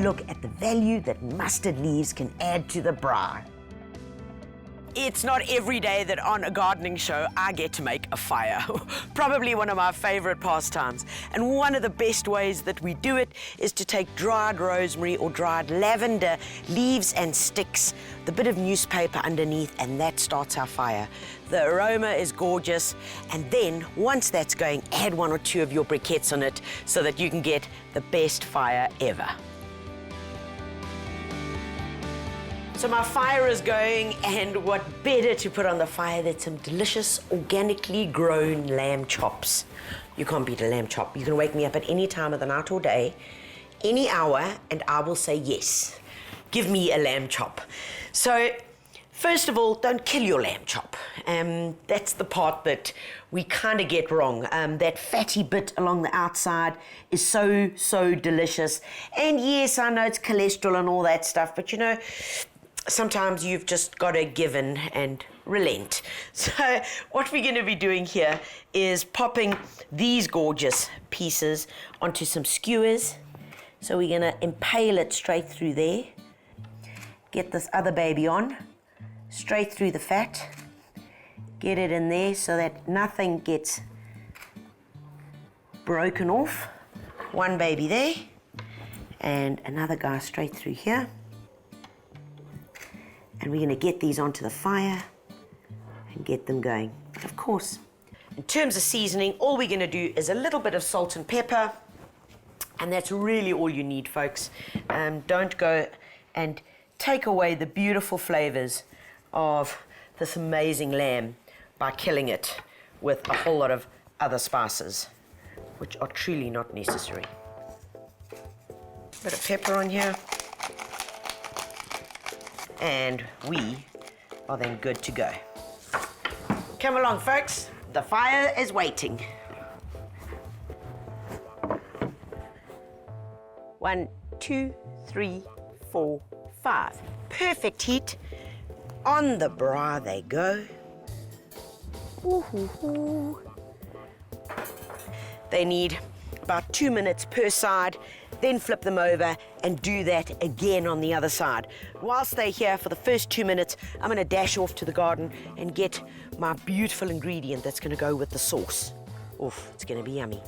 look at the value that mustard leaves can add to the braai. It's not every day that on a gardening show I get to make a fire. Probably one of my favorite pastimes. And one of the best ways that we do it is to take dried rosemary or dried lavender leaves and sticks, the bit of newspaper underneath, and that starts our fire. The aroma is gorgeous, and then once that's going, add 1 or 2 of your briquettes on it so that you can get the best fire ever. So my fire is going, and what better to put on the fire than some delicious, organically grown lamb chops. You can't beat a lamb chop. You can wake me up at any time of the night or day, any hour, and I will say yes. Give me a lamb chop. So, first of all, don't kill your lamb chop. That's the part that we kind of get wrong. That fatty bit along the outside is so, so delicious. And yes, I know it's cholesterol and all that stuff, but you know, sometimes you've just got to give in and relent. So what we're going to be doing here is popping these gorgeous pieces onto some skewers. So we're going to impale it straight through there. Get this other baby on, straight through the fat. Get it in there so that nothing gets broken off. One baby there, and another guy straight through here. And we're going to get these onto the fire and get them going. But of course, in terms of seasoning, all we're going to do is a little bit of salt and pepper, and that's really all you need, folks. Don't go and take away the beautiful flavors of this amazing lamb by killing it with a whole lot of other spices, which are truly not necessary. Bit of pepper on here. And we are then good to go. Come along, folks. The fire is waiting. 1, 2, 3, 4, 5. Perfect heat. On the braai they go. Ooh. They need about 2 minutes per side. Then flip them over and do that again on the other side. Whilst they're here for the first 2 minutes, I'm going to dash off to the garden and get my beautiful ingredient that's going to go with the sauce. Oof, it's going to be yummy.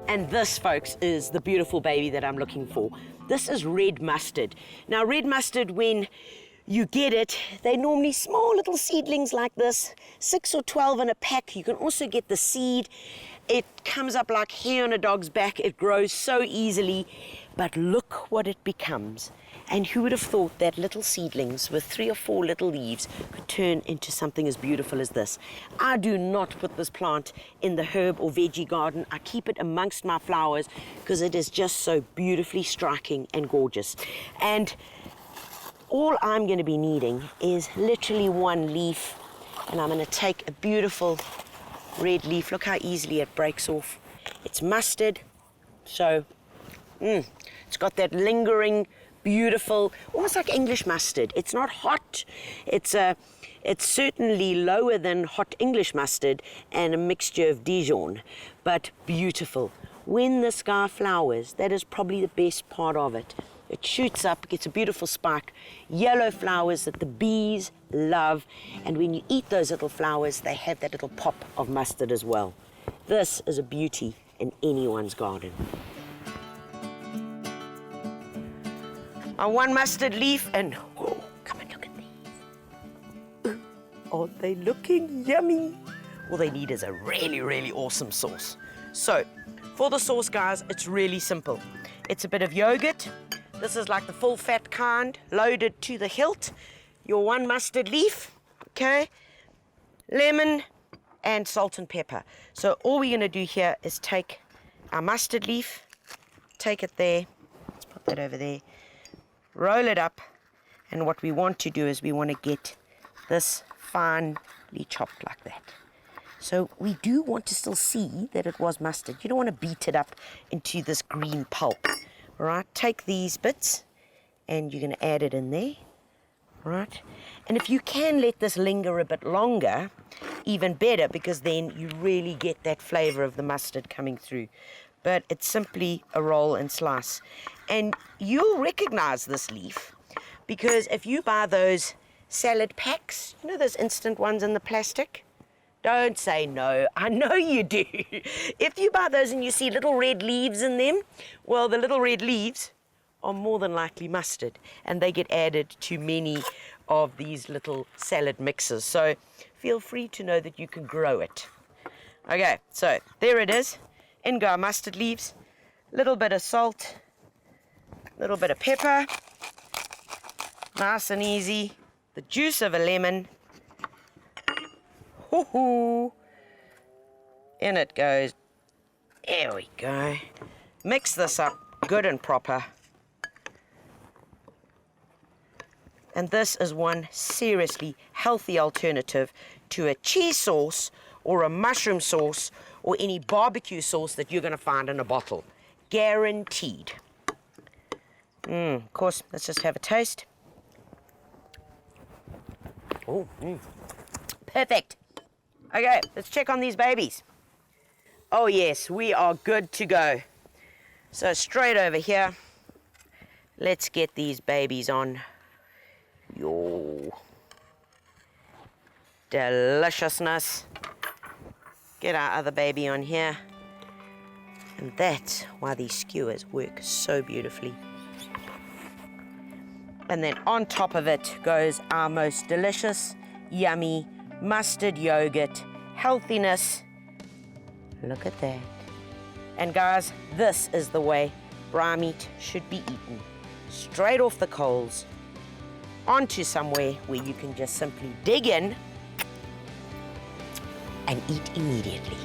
And this, folks, is the beautiful baby that I'm looking for. This is red mustard. Now, red mustard, when you get it, they're normally small little seedlings like this, 6 or 12 in a pack. You can also get the seed. It comes up like hair on a dog's back. It grows so easily, but look what it becomes. And who would have thought that little seedlings with 3 or 4 little leaves could turn into something as beautiful as this? I do not put this plant in the herb or veggie garden. I keep it amongst my flowers because it is just so beautifully striking and gorgeous. And all I'm going to be needing is literally 1 leaf, and I'm going to take a beautiful red leaf. Look how easily it breaks off. It's mustard, so it's got that lingering, beautiful, almost like English mustard. It's not hot. It's certainly lower than hot English mustard and a mixture of Dijon, but beautiful. When the sky flowers, that is probably the best part of it. It shoots up, gets a beautiful spike, yellow flowers that the bees love, and when you eat those little flowers, they have that little pop of mustard as well. This is a beauty in anyone's garden. One mustard leaf, and oh, come and look at these. Aren't they looking yummy? All they need is a really, really awesome sauce. So, for the sauce, guys, it's really simple. It's a bit of yogurt. This is like the full fat kind, loaded to the hilt. Your 1 mustard leaf, okay? Lemon and salt and pepper. So all we're gonna do here is take our mustard leaf, take it there, let's pop that over there, roll it up, and what we want to do is we want to get this finely chopped like that. So we do want to still see that it was mustard. You don't want to beat it up into this green pulp. All right, take these bits and you're going to add it in there. Right, and if you can let this linger a bit longer, even better, because then you really get that flavor of the mustard coming through. But it's simply a roll and slice. And you'll recognize this leaf, because if you buy those salad packs, you know those instant ones in the plastic? Don't say no, I know you do. If you buy those and you see little red leaves in them, well, the little red leaves are more than likely mustard, and they get added to many of these little salad mixes. So feel free to know that you can grow it. Okay, so there it is. In go our mustard leaves, little bit of salt, little bit of pepper, nice and easy, the juice of a lemon. Hoo-hoo. In it goes. There we go. Mix this up good and proper. And this is one seriously healthy alternative to a cheese sauce or a mushroom sauce or any barbecue sauce that you're going to find in a bottle. Guaranteed. Of course, let's just have a taste. Oh, perfect. Okay, let's check on these babies. Oh yes, we are good to go. So straight over here, let's get these babies on. Yo, deliciousness. Get our other baby on here. And that's why these skewers work so beautifully. And then on top of it goes our most delicious, yummy mustard yogurt, healthiness. Look at that. And guys, this is the way braai meat should be eaten. Straight off the coals, onto somewhere where you can just simply dig in and eat immediately.